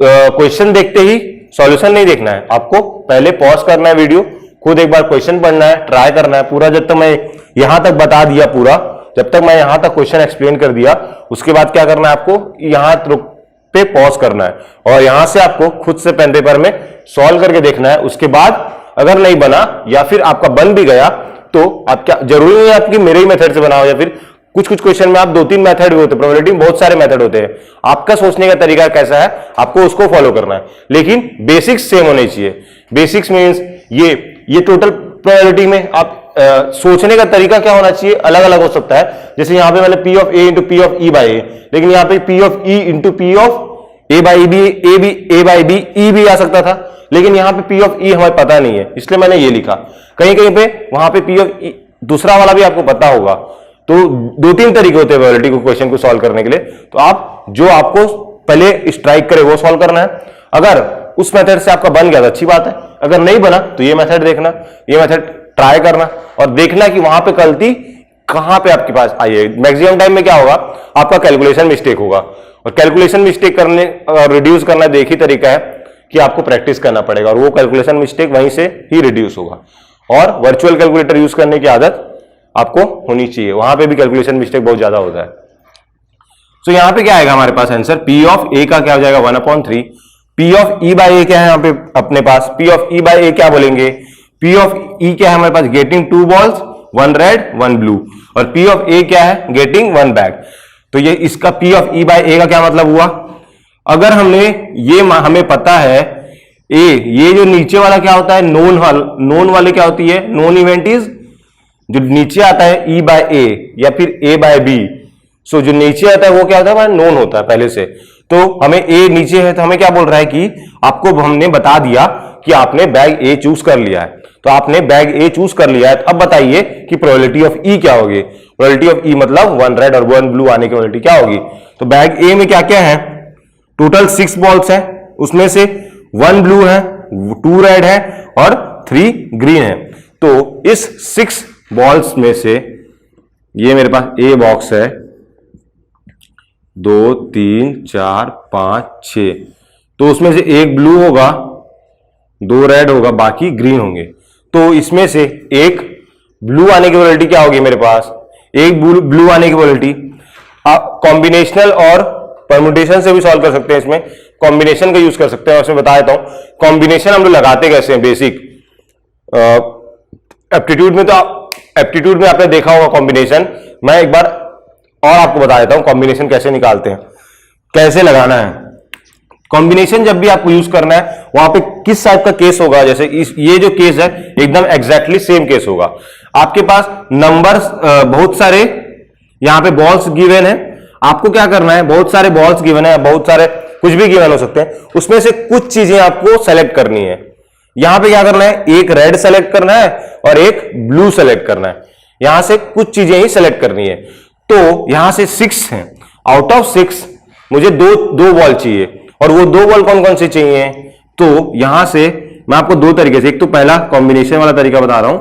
क्वेश्चन देखते ही सॉल्यूशन नहीं देखना है, आपको पहले पॉज करना है वीडियो, खुद एक बार क्वेश्चन पढ़ना है, ट्राई करना है पूरा। जब तक मैं यहां तक बता दिया पूरा, जब तक मैं यहां तक क्वेश्चन एक्सप्लेन कर दिया, उसके बाद क्या करना है आपको? यहां पे पॉज करना है और यहां से आपको खुद से पेन पेपर में सॉल्व करके देखना है। उसके बाद अगर नहीं बना या फिर आपका बन भी गया तो आप क्या, जरूरी नहीं है आपकी मेरे ही मेथड से बनाओ, या फिर कुछ क्वेश्चन में आप 2-3 मेथड भी होते हैं, प्रोबेबिलिटी में बहुत सारे मेथड होते हैं। आपका सोचने का तरीका कैसा है, आपको उसको फॉलो करना है, लेकिन बेसिक्स सेम होने चाहिए। बेसिक्स मींस ये टोटल प्रोबेबिलिटी में आप सोचने का तरीका क्या होना चाहिए, अलग अलग हो सकता है। जैसे यहां पे मैंने P of A into P of E by A, लेकिन यहां पे P of E into P of A by B, A by B E भी आ सकता था, लेकिन यहां पे पी ऑफ ई हमें पता नहीं है, इसलिए मैंने ये लिखा। कहीं कहीं पे वहां पे पी ऑफ ई दूसरा वाला भी आपको पता होगा। तो 2-3 तरीके होते हैं प्रोबेबिलिटी को क्वेश्चन को सॉल्व करने के लिए। तो आप जो आपको पहले स्ट्राइक करे वो सॉल्व करना है। अगर उस मेथड से आपका बन गया तो अच्छी बात है, अगर नहीं बना तो ये मेथड देखना, ये मेथड ट्राई करना और देखना कि वहां पे गलती कहां पे आपके पास आई है। मैक्सिमम टाइम में क्या होगा, आपका कैलकुलेशन मिस्टेक होगा, और कैलकुलेशन मिस्टेक करने और रिड्यूस करना एक ही तरीका है कि आपको प्रैक्टिस करना पड़ेगा, और वो कैलकुलेशन मिस्टेक वहीं से ही रिड्यूस होगा। और वर्चुअल कैलकुलेटर यूज करने की आदत आपको होनी चाहिए, वहां पे भी कैलकुलेशन मिस्टेक बहुत ज्यादा होता है। तो यहां पे क्या आएगा हमारे पास आंसर, पी ऑफ ए का क्या हो जाएगा 1/3, P of E by A क्या है यहाँ पे अपने पास, P of E by A क्या बोलेंगे, पी ऑफ ई क्या है हमारे पास, गेटिंग 2 बॉल्स 1 रेड 1 ब्लू, और पी ऑफ ए क्या है, गेटिंग 1 बैग। तो ये इसका पी ऑफ ई बाई ए का क्या मतलब हुआ, अगर हमने ये हमें पता है ए, ये जो नीचे वाला क्या होता है नोन वाले क्या होती है, नोन इवेंट इज जो नीचे आता है ई बाय ए या फिर ए बाय बी, सो जो नीचे आता है वो क्या होता है, नोन होता है पहले से। तो हमें ए नीचे है तो हमें क्या बोल रहा है कि आपको हमने बता दिया कि आपने बैग ए चूज कर लिया है, तो आपने बैग ए चूज कर लिया है। तो अब बताइए कि प्रोबेबिलिटी ऑफ ई क्या होगी, प्रोबेबिलिटी ऑफ ई मतलब 1 रेड और 1 ब्लू आने की प्रोबेबिलिटी क्या होगी। तो बैग ए में क्या क्या है, टोटल 6 बॉल्स है, उसमें से 1 ब्लू है, 2 रेड है और 3 ग्रीन है। तो इस 6 बॉल्स में से ये मेरे पास ए बॉक्स है, 2 3 4 5 6, तो उसमें से एक ब्लू होगा, 2 रेड होगा, बाकी ग्रीन होंगे। तो इसमें से एक ब्लू आने की प्रोबेबिलिटी क्या होगी मेरे पास, एक ब्लू आने की प्रोबेबिलिटी, आप कॉम्बिनेशनल और परम्यूटेशन से भी सॉल्व कर सकते हैं, इसमें कॉम्बिनेशन का यूज कर सकते हैं। उसमें बता देता हूं कॉम्बिनेशन हम लोग लगाते कैसे हैं, बेसिक एप्टीट्यूड में, तो एप्टीट्यूड में आपने देखा होगा कॉम्बिनेशन, मैं एक बार और आपको बता देता हूं कॉम्बिनेशन कैसे निकालते हैं, कैसे लगाना है। कॉम्बिनेशन जब भी आपको यूज करना है वहां पे किस टाइप का केस होगा, जैसे ये जो केस है एकदम एग्जैक्टली सेम केस होगा। आपके पास नंबर्स बहुत सारे यहां पे बॉल्स गिवन है, आपको क्या करना है, बहुत सारे बॉल्स गिवन है, बहुत सारे कुछ भी गिवन हो सकते हैं, उसमें से कुछ चीजें आपको सेलेक्ट करनी है। यहां पे क्या करना है, एक रेड सेलेक्ट करना है और एक ब्लू सेलेक्ट करना है, यहां से कुछ चीजें ही सेलेक्ट करनी है। तो यहां से 6 हैं, आउट ऑफ 6 मुझे दो बॉल चाहिए, और वो 2 बॉल कौन कौन से चाहिए, तो यहां से मैं आपको 2 तरीके से, एक तो पहला कॉम्बिनेशन वाला तरीका बता रहा हूं,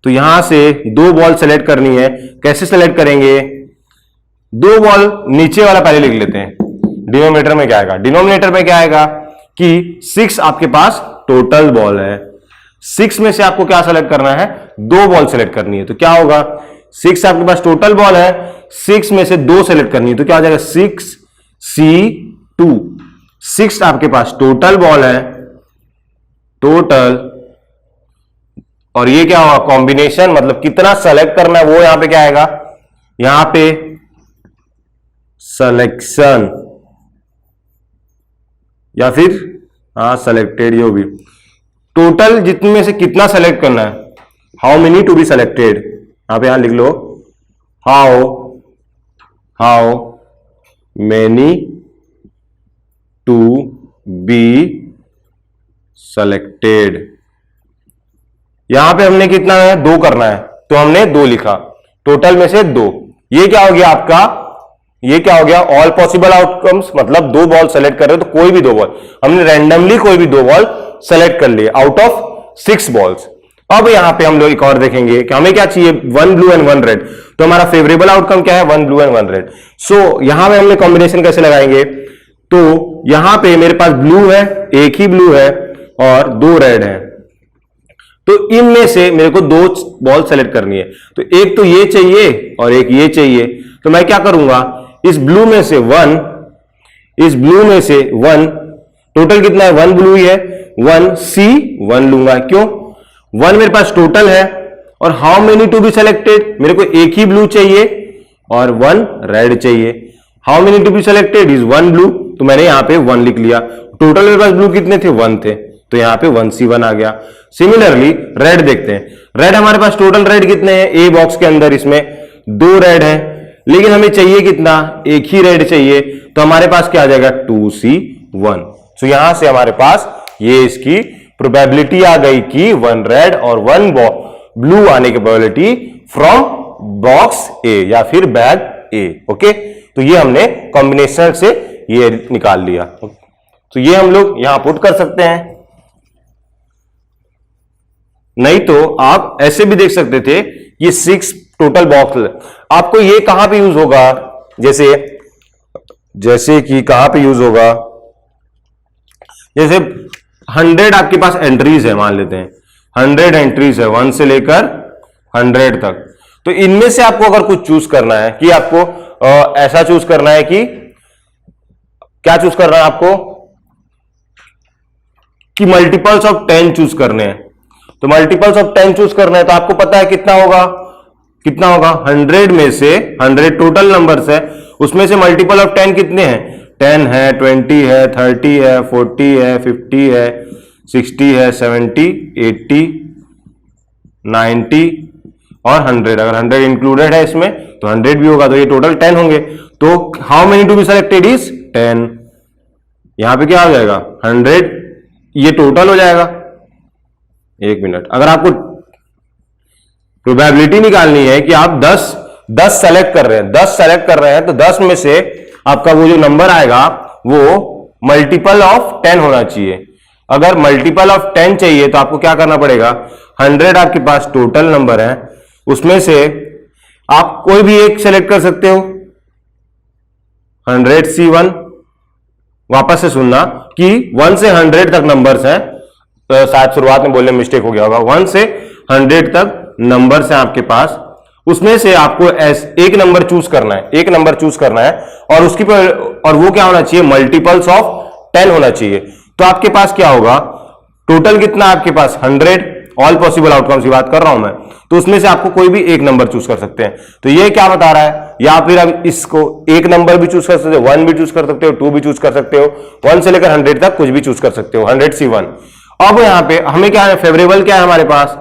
तो यहां से 2 बॉल सेलेक्ट करनी है। कैसे सेलेक्ट करेंगे, 2 बॉल नीचे वाला पहले लिख लेते हैं, डिनोमिनेटर में क्या आएगा, डिनोमिनेटर में क्या आएगा कि 6 आपके पास टोटल बॉल है, 6 में से आपको क्या सेलेक्ट करना है, 2 बॉल सेलेक्ट करनी है। तो क्या होगा, 6 आपके पास टोटल बॉल है, 6 में से 2 सेलेक्ट करनी है, तो क्या हो जाएगा 6C2, 6 आपके पास टोटल बॉल है, टोटल, और ये क्या होगा कॉम्बिनेशन, मतलब कितना सेलेक्ट करना है वो यहां पे क्या आएगा, यहां पे सिलेक्शन या फिर सेलेक्टेड, ये भी टोटल जितने से कितना सेलेक्ट करना है, how many to be selected, यहां लिख लो how many to be selected. यहां पे हमने कितना है, 2 करना है, तो हमने 2 लिखा, टोटल में से 2। ये क्या हो गया आपका, ये क्या हो गया, ऑल पॉसिबल आउटकम्स, मतलब 2 बॉल सेलेक्ट कर रहे हो तो कोई भी 2 बॉल, हमने रैंडमली कोई भी 2 बॉल सेलेक्ट कर लिए आउट ऑफ 6 बॉल्स। अब यहां पे हम लोग एक और देखेंगे कि हमें क्या चाहिए, 1 ब्लू एंड 1 रेड, तो हमारा फेवरेबल आउटकम क्या है, 1 ब्लू एंड 1 रेड। सो यहां पे हमने कॉम्बिनेशन कैसे लगाएंगे, तो यहां पे मेरे पास ब्लू है, एक ही ब्लू है और 2 रेड है, तो इनमें से मेरे को 2 बॉल सेलेक्ट करनी है, तो एक तो ये चाहिए और एक ये चाहिए। तो मैं क्या करूंगा, इस ब्लू में से 1, इस ब्लू में से 1, टोटल कितना है, 1 ब्लू ही है, 1C1 लूंगा, क्यों, 1 मेरे पास टोटल है, और how many to be selected, मेरे को एक ही ब्लू चाहिए और 1 रेड चाहिए, how many to be selected is 1 blue, तो मैंने यहां पे 1 लिख लिया, टोटल मेरे पास ब्लू कितने थे, 1 थे, तो यहां पे 1C1 आ गया। सिमिलरली रेड देखते हैं, रेड हमारे पास टोटल रेड कितने हैं, ए बॉक्स के अंदर इसमें 2 रेड है, लेकिन हमें चाहिए कितना, एक ही रेड चाहिए, तो हमारे पास क्या आ जाएगा 2C1। तो यहां से हमारे पास ये इसकी प्रोबेबिलिटी आ गई कि 1 रेड और 1 ब्लू आने की प्रोबेबिलिटी फ्रॉम बॉक्स ए या फिर बैग ए। ओके, तो ये हमने कॉम्बिनेशन से ये निकाल लिया, तो ये हम लोग यहां पुट कर सकते हैं। नहीं तो आप ऐसे भी देख सकते थे, ये 6 टोटल बॉक्स, आपको ये कहां पे यूज होगा, जैसे कि कहां पे यूज होगा, जैसे 100 आपके पास एंट्रीज है, मान लेते हैं 100 एंट्रीज है, 1 से लेकर 100 तक। तो इनमें से आपको अगर कुछ चूज करना है कि आपको ऐसा चूज करना है कि क्या चूज करना है आपको कि मल्टीपल्स ऑफ 10 चूज करने हैं। तो मल्टीपल्स ऑफ 10 चूज करना है तो आपको पता है कितना होगा 100 में से 100 टोटल नंबर्स है, उसमें से मल्टीपल ऑफ 10 कितने हैं 10 है, 20 है, 30 है, 40 है, 50 है, 60 है, 70, 80, 90 और 100। अगर 100 इंक्लूडेड है इसमें तो 100 भी होगा, तो ये टोटल 10 होंगे। तो how many to be selected is 10। यहां पे क्या हो जाएगा 100, ये टोटल हो जाएगा। एक मिनट, अगर आपको प्रोबेबिलिटी निकालनी है कि आप 10 सेलेक्ट कर रहे हैं, 10 सेलेक्ट कर रहे हैं, तो 10 में से आपका वो जो नंबर आएगा वो मल्टीपल ऑफ 10 होना चाहिए। अगर मल्टीपल ऑफ 10 चाहिए तो आपको क्या करना पड़ेगा 100 आपके पास टोटल नंबर है, उसमें से आप कोई भी एक सेलेक्ट कर सकते हो 100C1। वापस से सुनना कि 1 से 100 तक नंबर्स हैं, तो शायद शुरुआत में बोलने में मिस्टेक हो गया होगा। 1 से 100 तक नंबर्स हैं आपके पास, उसमें से आपको एक नंबर चूज करना है, एक नंबर चूज करना है और उसकी और वो क्या होना चाहिए मल्टीपल्स ऑफ 10 होना चाहिए। तो आपके पास क्या होगा टोटल कितना आपके पास 100, ऑल पॉसिबल आउटकम्स की बात कर रहा हूं मैं, तो उसमें से आपको कोई भी एक नंबर चूज कर सकते हैं। तो ये क्या बता रहा है, या फिर आप इसको एक नंबर भी चूज कर सकते हो, 1 भी चूज कर सकते हो, 2 भी चूज कर सकते हो, 1 से लेकर 100 तक कुछ भी चूज कर सकते हो, 100C1। अब यहां पे हमें क्या है फेवरेबल, क्या है हमारे पास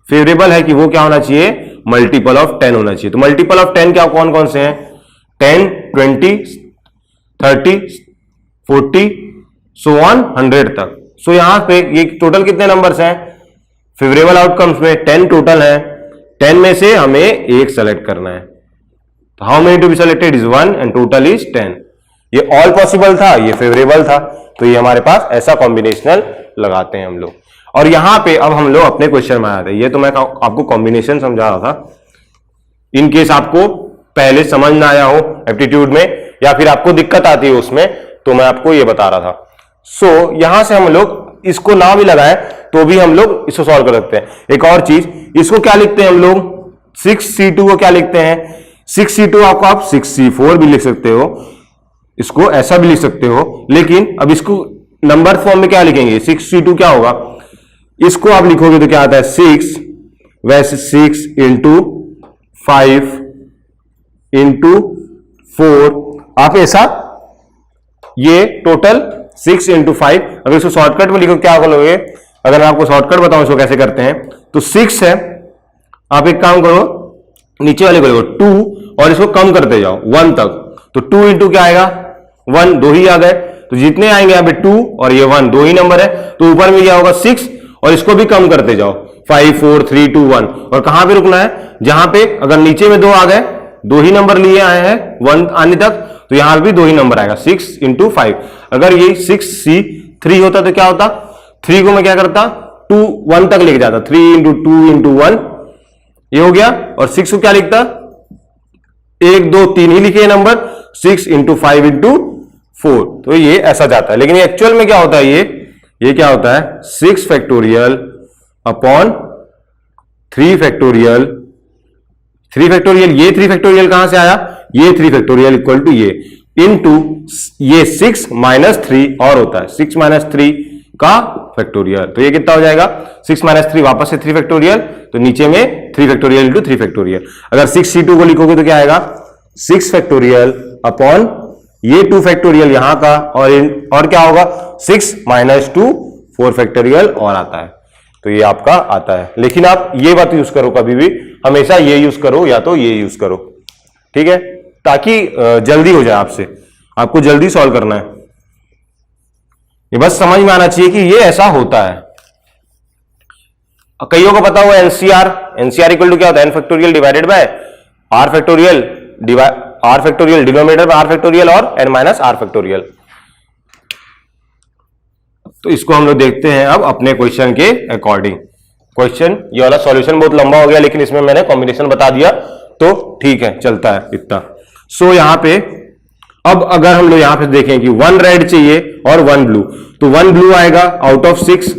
फेवरेबल है कि वो क्या होना चाहिए मल्टीपल ऑफ 10 होना चाहिए। तो मल्टीपल ऑफ 10 क्या कौन कौन से हैं 10, 20, 30, 40 सो ऑन 100 तक। सो यहां पे ये टोटल कितने नंबर्स हैं फेवरेबल आउटकम्स में 10 टोटल है, 10 में से हमें एक सेलेक्ट करना है। तो how many to be selected is 1 and total is 10। ये ऑल पॉसिबल था, ये फेवरेबल था, तो ये हमारे पास ऐसा कॉम्बिनेशनल लगाते हैं हम लोग। और यहां पे अब हम लोग अपने क्वेश्चन में आए थे, ये तो मैं आपको कॉम्बिनेशन समझा रहा था, इन केस आपको पहले समझ ना आया हो एप्टीट्यूड में या फिर आपको दिक्कत आती है उसमें, तो मैं आपको ये बता रहा था। सो यहां से हम लोग इसको ना भी लगाए तो भी हम लोग इसको सॉल्व कर सकते हैं। एक और चीज, इसको क्या लिखते हैं हम लोग 6C2 को क्या लिखते हैं 6C2 आपको आप 6C4 भी लिख सकते हो, इसको ऐसा भी लिख सकते हो, लेकिन अब इसको नंबर फॉर्म में क्या लिखेंगे 6C2 क्या होगा, इसको आप लिखोगे तो क्या आता है 6 वैसे 6 इंटू 5 इंटू 4, आप ऐसा ये टोटल 6 इंटू 5। अगर इसको शॉर्टकट में लिखो क्या करोगे, अगर मैं आपको शॉर्टकट बताऊं इसको कैसे करते हैं, तो 6 है, आप एक काम करो नीचे वाले को लिखो 2 और इसको कम करते जाओ 1 तक, तो 2 इंटू क्या आएगा 1, 2 ही आ गए, तो जितने आएंगे यहाँ पे 2 और ये 1 2 ही नंबर है, तो ऊपर में क्या होगा 6 और इसको भी कम करते जाओ 5 4 3 2 1। और कहां पे रुकना है, जहां पे अगर नीचे में 2 आ गए, 2 ही नंबर लिए आए हैं 1 आने तक, तो यहां भी 2 ही नंबर आएगा 6 इंटू 5। अगर ये 6C3 होता तो क्या होता, 3 को मैं क्या करता 2 1 तक लेके जाता, 3 इंटू 2 इंटू 1 ये हो गया, और 6 को क्या लिखता 1 2 3 ही लिखे नंबर 6 इंटू 5 इंटू 4, तो ये ऐसा जाता है। लेकिन एक्चुअल में क्या होता है ये क्या होता है 6 फैक्टोरियल अपॉन 3 फैक्टोरियल, 3 फैक्टोरियल, ये 3 फैक्टोरियल कहां से आया, ये 3 फैक्टोरियल इक्वल टू ये इनटू ये 6 माइनस 3 और होता है 6 माइनस 3 का फैक्टोरियल, तो ये कितना हो जाएगा 6 माइनस 3 वापस से 3 फैक्टोरियल, तो नीचे में 3 फैक्टोरियल इंटू 3 फैक्टोरियल। अगर 6C2 को लिखोगे तो क्या आएगा 6 फैक्टोरियल अपॉन ये 2 फैक्टोरियल यहां का, और क्या होगा 6 माइनस 2 4 फैक्टोरियल और आता है, तो ये आपका आता है। लेकिन आप ये बात यूज करो कभी भी, हमेशा ये यूज करो या तो ये यूज करो, ठीक है, ताकि जल्दी हो जाए आपसे, आपको जल्दी सॉल्व करना है, ये बस समझ में आना चाहिए कि ये ऐसा होता है। कईयों को पता हुआ एनसीआर इक्वल टू क्या होता है n factorial divided by r factorial, r factorial denominator में r फैक्टोरियल और n माइनस r फैक्टोरियल। तो इसको हम लोग देखते हैं अब अपने क्वेश्चन के अकॉर्डिंग। क्वेश्चन ये वाला सॉल्यूशन बहुत लंबा हो गया, लेकिन इसमें मैंने कॉम्बिनेशन बता दिया तो ठीक है, चलता है इतना। सो यहां पे अब अगर हम लोग यहां पे देखें कि 1 रेड चाहिए और 1 ब्लू, तो 1 ब्लू आएगा आउट ऑफ 6,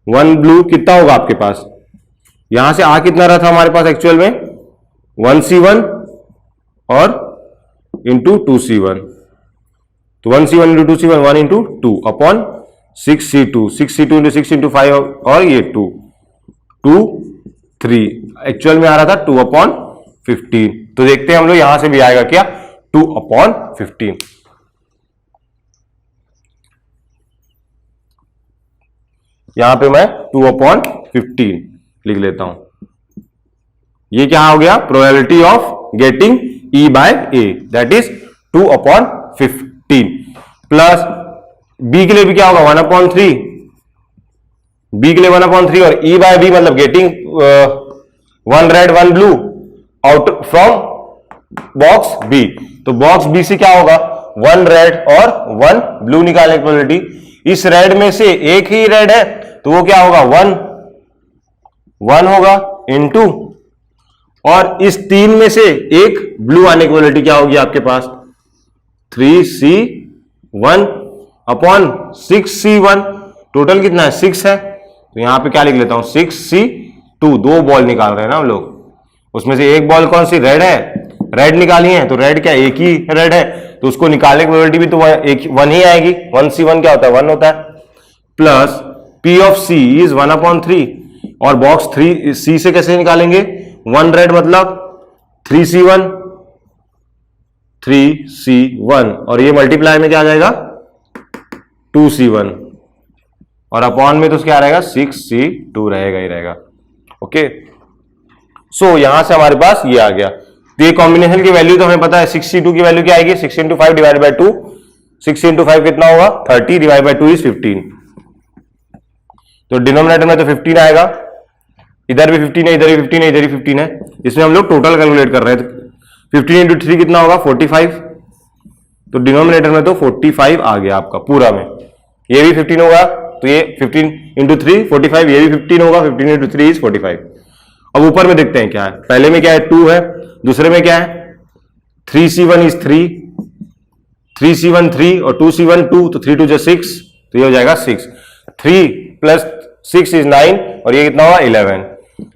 1 ब्लू कितना होगा आपके पास यहां से आ कितना रहा था हमारे पास एक्चुअल में 1C1 और इंटू 2C1, तो 1C1 into 2C1 1 into 2 upon 6C2, 6C2 into 6 into 5 और ये 2 3, एक्चुअल में आ रहा था 2 अपॉन 15। तो देखते हैं हम लोग यहां से भी आएगा क्या 2 अपॉन 15। यहां पे मैं 2 अपॉन 15 लिख लेता हूं। ये क्या हो गया, probability of getting E by A, that is 2 upon 15 plus B के लिए भी क्या होगा 1 अपॉन 3, B के लिए 1 अपॉन 3 और E बाय B मतलब getting 1 red 1 blew out from box B। तो बॉक्स B से क्या होगा 1 रेड और 1 ब्लू निकालने की प्रोबेबिलिटी। इस रेड में से एक ही रेड है तो वो क्या होगा 1 होगा इनटू, और इस 3 में से एक ब्लू आने की प्रोबेबिलिटी क्या होगी आपके पास 3C1 अपॉन 6C1, टोटल कितना है 6 है, तो यहां पे क्या लिख लेता हूं 6C2। 2 बॉल निकाल रहे हैं ना हम लोग, उसमें से एक बॉल कौन सी रेड है, रेड निकाली है, तो रेड क्या एक ही रेड है तो उसको निकालने की प्रोबेबिलिटी भी तो एक 1 ही आएगी, 1C1 क्या होता है 1 होता है, plus P of C is 1 upon 3 और बॉक्स 3C से कैसे निकालेंगे 1 रेड मतलब 3C1 और ये मल्टीप्लाई में क्या आ जाएगा 2C1 और अपॉन में तो क्या रहेगा 6C2 रहेगा ही रहेगा। ओके, सो यहां से हमारे पास ये आ गया। तो ये कॉम्बिनेशन की वैल्यू तो हमें पता है 6C2 की वैल्यू क्या आएगी 6 इंटू 5 डिवाइड बाई 2, 6 इंटू 5 कितना होगा 30 डिवाइड बाई 2 इज 15। तो डिनोमिनेटर में तो 15 आएगा, इधर भी 15 है, इधर भी 15 है, इधर भी 15 है, इसमें हम लोग टोटल कैलकुलेट कर रहे हैं। 15 इंटू 3 कितना होगा 45, तो डिनोमिनेटर में तो 45 आ गया आपका पूरा में, ये भी 15 होगा तो ये 15 इंटू 3 45, ये भी 15 होगा, 15 इंटू 3 इज 45। अब ऊपर में देखते हैं क्या है, पहले में क्या है 2 है, दूसरे में क्या है 3C1 इज 3, 3C1 3 और 2C1 2, तो 3 2 जो 6, तो ये हो जाएगा 6, 3 प्लस 6 इज 9 और ये कितना होगा 11,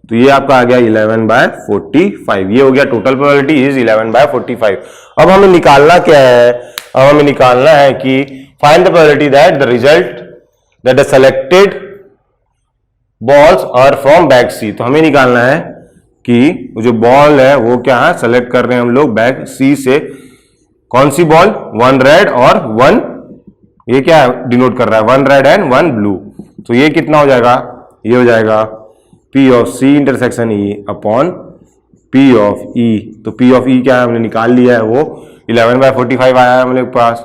तो ये आपका आ गया 11/45। ये हो गया टोटल प्रोबेबिलिटी इज 11/45। अब हमें निकालना क्या है, अब हमें निकालना है कि find the probability that the result that the selected balls are from bag C. तो हमें निकालना है कि जो बॉल है वो क्या है, सेलेक्ट कर रहे हैं हम लोग बैग सी से, कौन सी बॉल 1 रेड और 1, ये क्या है डिनोट कर रहा है 1 रेड एंड 1 ब्लू, तो ये कितना हो जाएगा, ये हो जाएगा P of C intersection E upon P of E। तो P ऑफ E क्या है हमने निकाल लिया है, वो 11/45 आया है हमारे पास।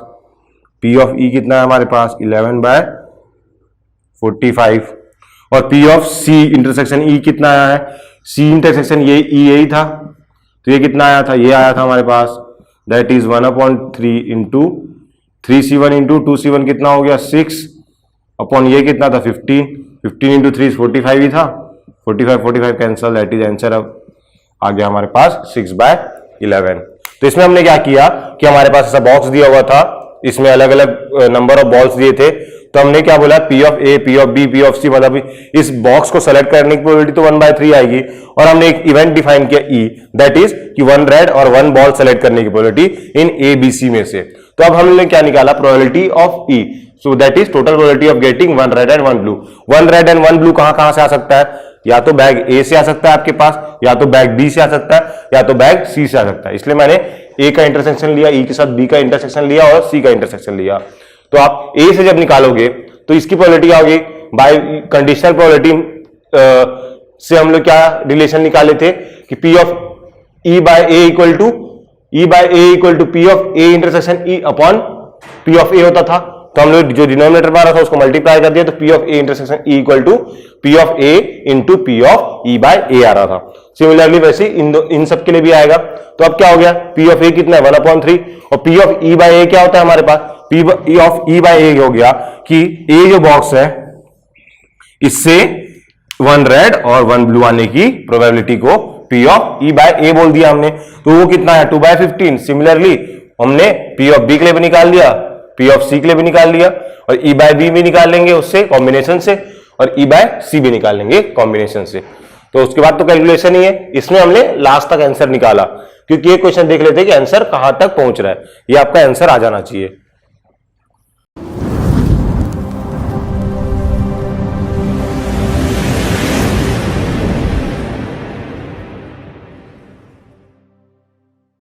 P ऑफ E कितना है हमारे पास 11/45 और P of C intersection E कितना आया है, C इंटरसेक्शन ये E यही था, तो ये कितना आया था, ये आया था हमारे पास that is 1/3 into 3C1 into 2C1 कितना हो गया 6 अपॉन ये कितना था 15, 15 इंटू 3 45 ही था, 45 कैंसल, दैट इज आंसर। अब आ गया हमारे पास 6/11। तो इसमें हमने क्या किया कि हमारे पास ऐसा बॉक्स दिया हुआ था, इसमें अलग अलग नंबर ऑफ बॉल्स दिए थे, तो हमने क्या बोला P of A, P of B, P of C, मतलब इस बॉक्स को सेलेक्ट करने की प्रोबेबिलिटी तो 1/3 आएगी, और हमने एक इवेंट डिफाइन किया E, दैट इज कि 1 रेड और 1 बॉल सेलेक्ट करने की probability in A, B, C में से। तो अब हमने क्या निकाला probability of E, so that is total probability of getting 1 red and 1 blue. 1 red and 1 blue कहां से आ सकता है, या तो बैग A से आ सकता है आपके पास, या तो बैग B से आ सकता है, या तो बैग C से आ सकता है। इसलिए मैंने A का इंटरसेक्शन लिया, E के साथ B का इंटरसेक्शन लिया और C का इंटरसेक्शन लिया। तो आप A से जब निकालोगे तो इसकी प्रोबेबिलिटी क्या होगी, बाय कंडीशनल प्रोबेबिलिटी से हम लोग क्या रिलेशन निकाले थे कि P of E by A equal to P of A intersection E upon P of A होता था। तो हम लोग जो डिनोमिनेटर में आ रहा था उसको मल्टीप्लाई कर दिया, तो P of A intersection E equal to P of A into P of E by A आ रहा था। सिमिलरली वैसे इन सब के लिए भी आएगा। तो अब क्या हो गया, P ऑफ A कितना है 1/3 और P of E by A क्या होता है हमारे पास, P of E by A हो गया कि A जो बॉक्स है इससे 1 रेड और 1 ब्लू आने की प्रोबेबिलिटी को P of E by A बोल दिया हमने, तो वो कितना है 2/15। सिमिलरली हमने P ऑफ B के लिए भी निकाल लिया, P ऑफ C के लिए भी निकाल लिया, और E बाय B भी निकाल लेंगे उससे कॉम्बिनेशन से, और E बाय C भी निकाल लेंगे कॉम्बिनेशन से। तो उसके बाद तो कैलकुलेशन ही है। इसमें हमने लास्ट तक आंसर निकाला, क्योंकि ये क्वेश्चन देख लेते हैं कि आंसर कहां तक पहुंच रहा है, ये आपका आंसर आ जाना चाहिए।